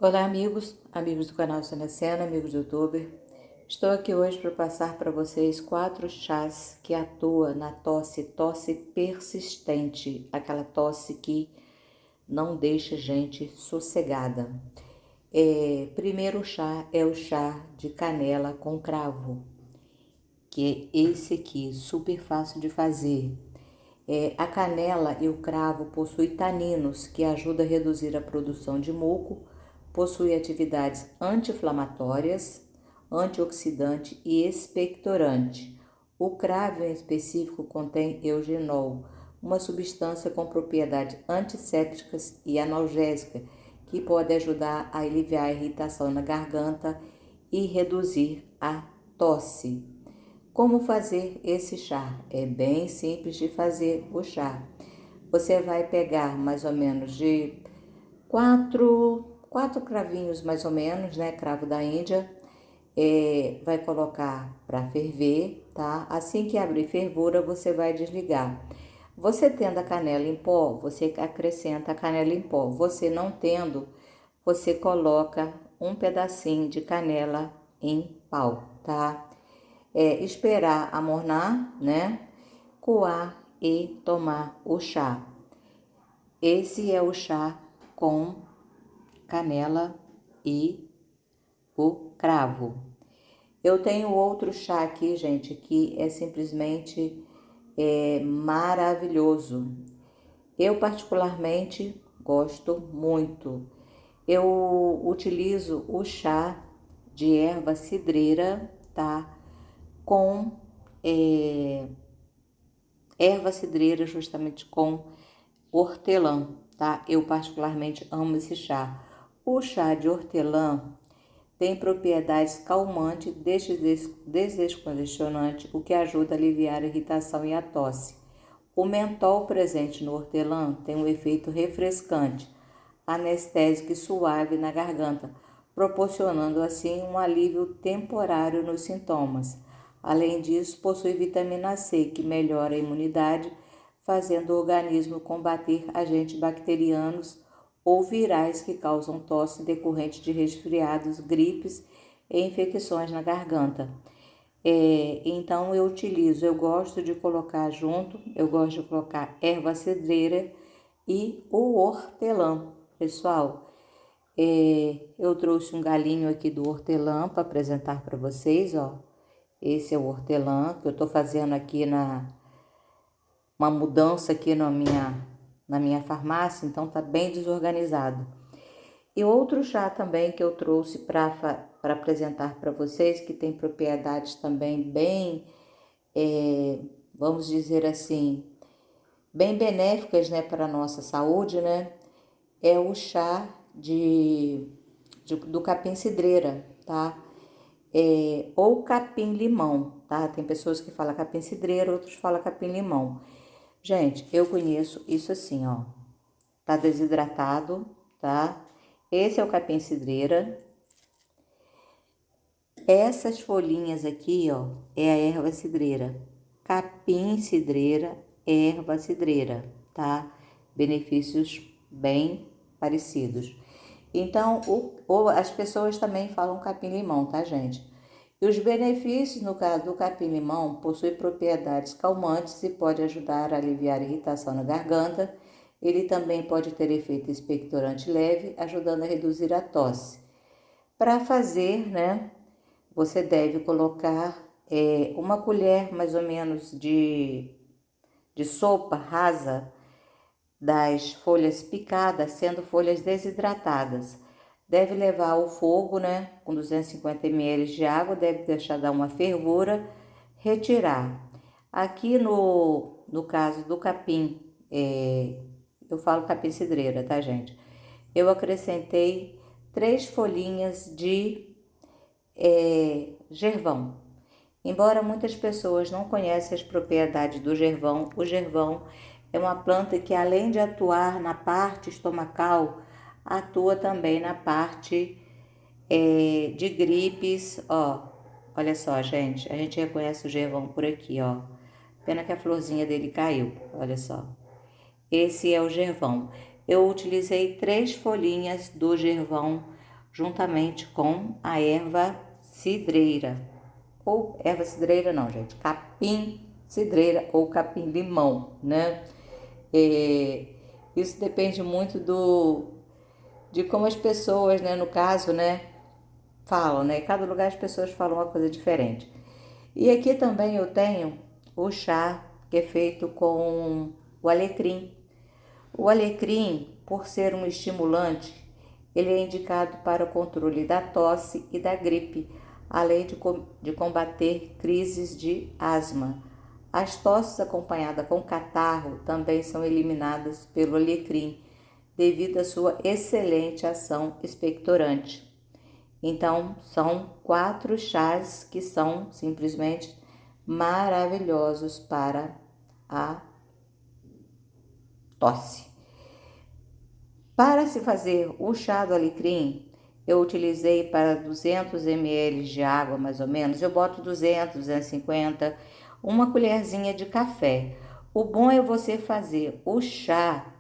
Olá, amigos do canal Sanacena, amigos do YouTube. Estou aqui hoje para passar para vocês 4 chás que atuam na tosse persistente, aquela tosse que não deixa a gente sossegada. Primeiro chá é o chá de canela com cravo, que é esse aqui, super fácil de fazer. A canela e o cravo possuem taninos que ajudam a reduzir a produção de muco, possui atividades anti-inflamatórias, antioxidante e expectorante. O cravo em específico contém eugenol, uma substância com propriedades antissépticas e analgésica que pode ajudar a aliviar a irritação na garganta e reduzir a tosse. Como fazer esse chá? É bem simples de fazer o chá. Você vai pegar mais ou menos de quatro cravinhos mais ou menos, né? Cravo da Índia. Vai colocar para ferver, tá? Assim que abrir fervura, você vai desligar. Você tendo a canela em pó, você acrescenta a canela em pó. Você não tendo, você coloca um pedacinho de canela em pau, tá? Esperar amornar, né? Coar e tomar o chá. Esse é o chá com canela e o cravo. Eu tenho outro chá aqui, gente, que é simplesmente maravilhoso. Eu particularmente gosto muito. Eu utilizo o chá de erva cidreira, tá? Com erva cidreira, justamente com hortelã, tá? Eu particularmente amo esse chá. O chá de hortelã tem propriedades calmantes, descongestionante, o que ajuda a aliviar a irritação e a tosse. O mentol presente no hortelã tem um efeito refrescante, anestésico e suave na garganta, proporcionando assim um alívio temporário nos sintomas. Além disso, possui vitamina C, que melhora a imunidade, fazendo o organismo combater agentes bacterianos ou virais que causam tosse decorrente de resfriados, gripes e infecções na garganta. Então eu gosto de colocar junto, eu gosto de colocar erva cidreira e o hortelã. Pessoal, eu trouxe um galinho aqui do hortelã para apresentar para vocês, ó. Esse é o hortelã que eu tô fazendo aqui uma mudança aqui na minha farmácia, então tá bem desorganizado. E outro chá também que eu trouxe para apresentar para vocês, que tem propriedades também bem, vamos dizer assim, bem benéficas, né, para a nossa saúde, né? É o chá do capim-cidreira, tá? Ou capim-limão, tá? Tem pessoas que falam capim-cidreira, outros falam capim-limão. Gente, eu conheço isso assim, ó. Tá desidratado, tá? Esse é o capim-cidreira. Essas folhinhas aqui, ó, é a erva cidreira. Capim-cidreira, erva cidreira, tá? Benefícios bem parecidos. Então, as pessoas também falam capim-limão, tá, gente? E os benefícios, no caso do capim-limão, possui propriedades calmantes e pode ajudar a aliviar a irritação na garganta. Ele também pode ter efeito expectorante leve, ajudando a reduzir a tosse. Para fazer, né, você deve colocar uma colher mais ou menos de sopa rasa das folhas picadas, sendo folhas desidratadas. Deve levar ao fogo, né, com 250 ml de água, deve deixar dar uma fervura, retirar. Aqui no caso do capim, eu falo capim cidreira, tá, gente? Eu acrescentei 3 folhinhas de gervão. Embora muitas pessoas não conheçam as propriedades do gervão, o gervão é uma planta que, além de atuar na parte estomacal, atua também na parte de gripes. Ó, olha só, gente, a gente reconhece o gervão por aqui, ó. Pena que a florzinha dele caiu, olha só. Esse é o gervão. Eu utilizei 3 folhinhas do gervão juntamente com a erva cidreira. Ou erva cidreira não, gente, capim cidreira ou capim-limão, né? Isso depende muito de como as pessoas, né, no caso, né, falam, né? Cada lugar as pessoas falam uma coisa diferente. E aqui também eu tenho o chá que é feito com o alecrim. O alecrim, por ser um estimulante, ele é indicado para o controle da tosse e da gripe, além de combater crises de asma. As tosses acompanhadas com catarro também são eliminadas pelo alecrim, devido à sua excelente ação expectorante. Então, são 4 chás que são simplesmente maravilhosos para a tosse. Para se fazer o chá do alecrim, eu utilizei para 200 ml de água, mais ou menos. Eu boto 200, 250, uma colherzinha de café. O bom é você fazer o chá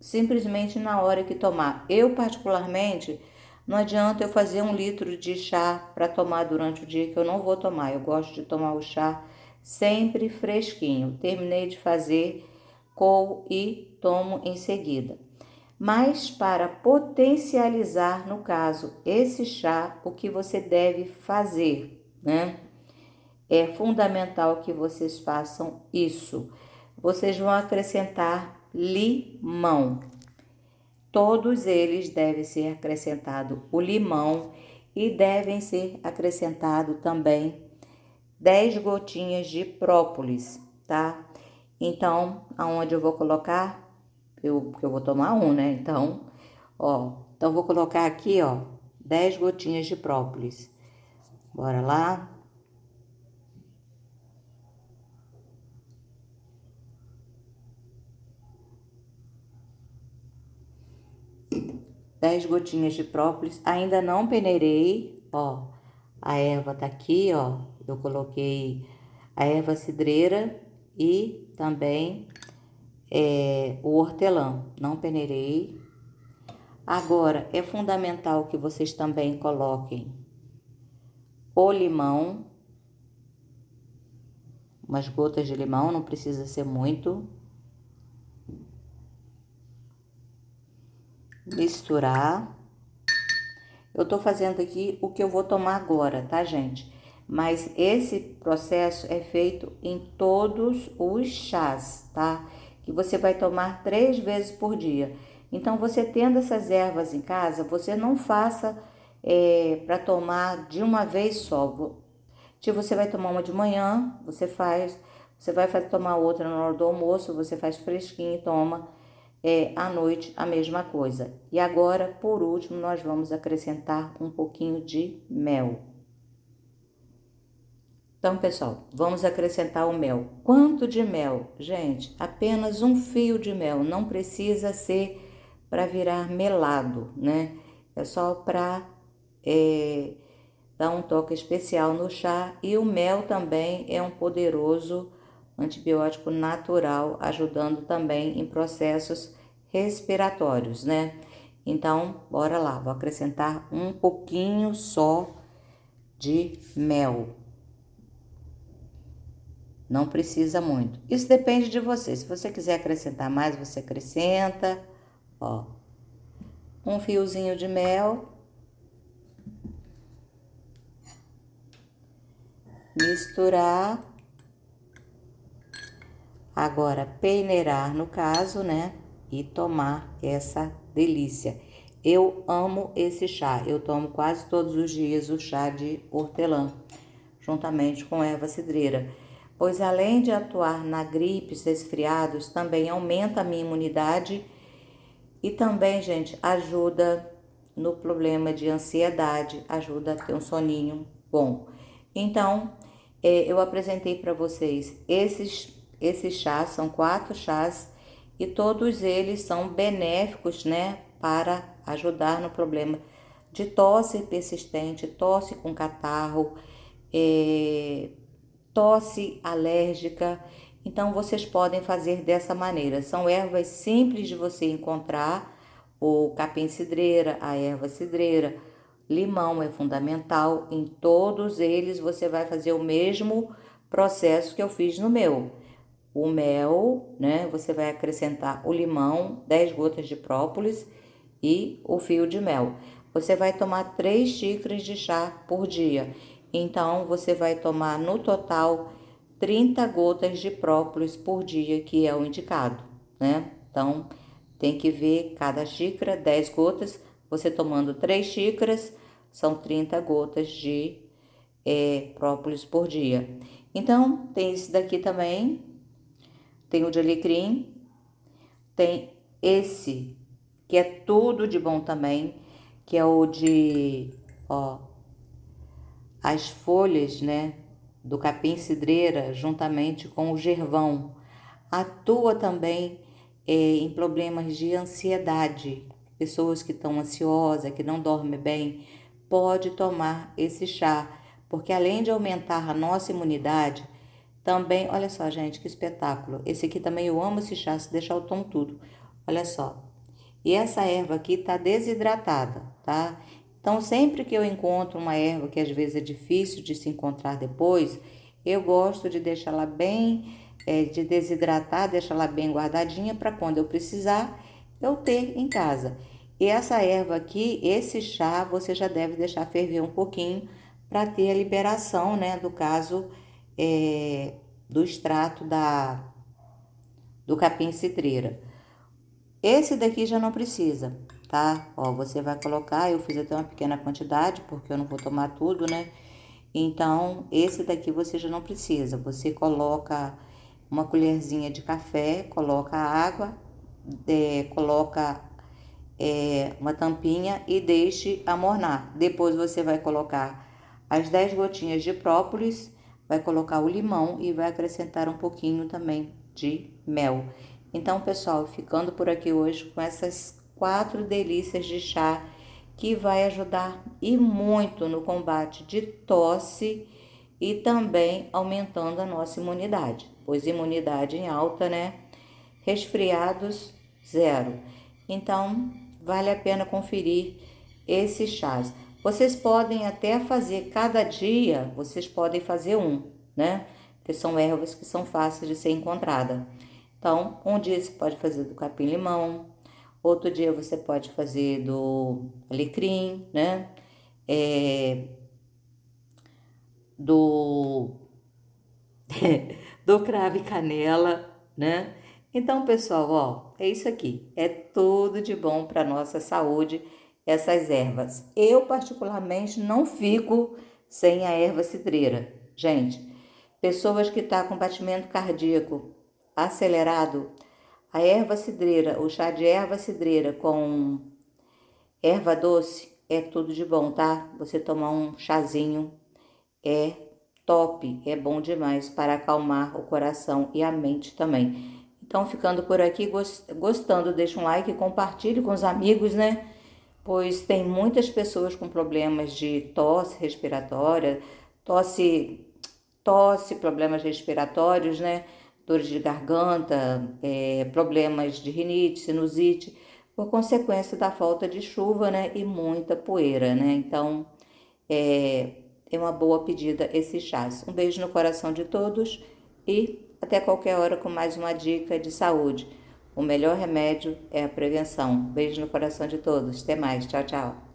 simplesmente na hora que tomar. Eu, particularmente, não adianta eu fazer 1 litro de chá para tomar durante o dia, que eu não vou tomar. Eu gosto de tomar o chá sempre fresquinho. Terminei de fazer, coo e tomo em seguida. Mas para potencializar, no caso, esse chá, o que você deve fazer, né? É fundamental que vocês façam isso. Vocês vão acrescentar limão. Todos eles devem ser acrescentado o limão e devem ser acrescentado também 10 gotinhas de própolis, tá? Então, aonde eu vou colocar? Porque eu vou tomar né? Então, então vou colocar aqui, 10 gotinhas de própolis. Bora lá. 10 gotinhas de própolis. Ainda não peneirei, A erva tá aqui, Eu coloquei a erva cidreira e também o hortelã. Não peneirei. Agora, é fundamental que vocês também coloquem o limão, umas gotas de limão, não precisa ser muito. Misturar. Eu tô fazendo aqui o que eu vou tomar agora, tá, gente? Mas esse processo é feito em todos os chás, tá? Que você vai tomar 3 vezes por dia. Então, você tendo essas ervas em casa, você não faça para tomar de uma vez só. Tipo, você vai tomar uma de manhã, você vai tomar outra na hora do almoço, você faz fresquinho e toma à noite a mesma coisa. E agora, por último, nós vamos acrescentar um pouquinho de mel. Então, pessoal, vamos acrescentar o mel. Quanto de mel? Gente, apenas um fio de mel. Não precisa ser para virar melado, né? É só para dar um toque especial no chá. E o mel também é um poderoso antibiótico natural, ajudando também em processos respiratórios, né? Então, bora lá, vou acrescentar um pouquinho só de mel. Não precisa muito. Isso depende de você. Se você quiser acrescentar mais, você acrescenta. Um fiozinho de mel. Misturar. Agora, peneirar no caso, né? E tomar essa delícia. Eu amo esse chá. Eu tomo quase todos os dias o chá de hortelã, juntamente com erva cidreira. Pois além de atuar na gripe, resfriados, também aumenta a minha imunidade e também, gente, ajuda no problema de ansiedade, ajuda a ter um soninho bom. Então, eu apresentei para vocês esses chás, são 4 chás e todos eles são benéficos, né, para ajudar no problema de tosse persistente, tosse com catarro, tosse alérgica. Então, vocês podem fazer dessa maneira. São ervas simples de você encontrar, o capim-cidreira, a erva cidreira, limão é fundamental. Em todos eles você vai fazer o mesmo processo que eu fiz no meu. O mel, né? Você vai acrescentar o limão, 10 gotas de própolis e o fio de mel. Você vai tomar 3 xícaras de chá por dia. Então, você vai tomar no total 30 gotas de própolis por dia, que é o indicado, né? Então, tem que ver cada xícara, 10 gotas. Você tomando 3 xícaras, são 30 gotas de própolis por dia. Então, tem esse daqui também. Tem o de alecrim, tem esse, que é tudo de bom também, que é o de, as folhas, né, do capim-cidreira, juntamente com o gervão. Atua também em problemas de ansiedade. Pessoas que estão ansiosas, que não dormem bem, pode tomar esse chá, porque além de aumentar a nossa imunidade, também, olha só, gente, que espetáculo. Esse aqui também eu amo esse chá, se deixar o tom tudo. Olha só. E essa erva aqui tá desidratada, tá? Então, sempre que eu encontro uma erva que às vezes é difícil de se encontrar depois, eu gosto de deixá-la bem, de desidratar, deixá-la bem guardadinha para quando eu precisar, eu ter em casa. E essa erva aqui, esse chá, você já deve deixar ferver um pouquinho para ter a liberação, né, do caso do extrato do capim-cidreira. Esse daqui já não precisa, tá? Ó, você vai colocar, eu fiz até uma pequena quantidade, porque eu não vou tomar tudo, né? Então, esse daqui você já não precisa. Você coloca uma colherzinha de café, coloca água, coloca uma tampinha e deixe amornar. Depois você vai colocar as 10 gotinhas de própolis, vai colocar o limão e vai acrescentar um pouquinho também de mel. Então, pessoal, ficando por aqui hoje com essas 4 delícias de chá que vai ajudar e muito no combate de tosse e também aumentando a nossa imunidade, pois imunidade em alta, né? Resfriados, zero. Então, vale a pena conferir esses chás. Vocês podem até fazer cada dia, vocês podem fazer um, né? Que são ervas que são fáceis de ser encontrada. Então, um dia você pode fazer do capim-limão, outro dia você pode fazer do alecrim, né? Do do cravo e canela, né? Então, pessoal, ó, é isso aqui. É tudo de bom para nossa saúde, essas ervas. Eu, particularmente, não fico sem a erva cidreira. Gente, pessoas que estão com batimento cardíaco acelerado, a erva cidreira, o chá de erva cidreira com erva doce é tudo de bom, tá? Você tomar um chazinho é top, é bom demais para acalmar o coração e a mente também. Então, ficando por aqui, gostando, deixa um like, compartilhe com os amigos, né? Pois tem muitas pessoas com problemas de tosse respiratória, problemas respiratórios, né? Dores de garganta, problemas de rinite, sinusite, por consequência da falta de chuva, né? E muita poeira, né? Então, é uma boa pedida esse chás. Um beijo no coração de todos e até qualquer hora com mais uma dica de saúde. O melhor remédio é a prevenção. Beijo no coração de todos. Até mais. Tchau, tchau.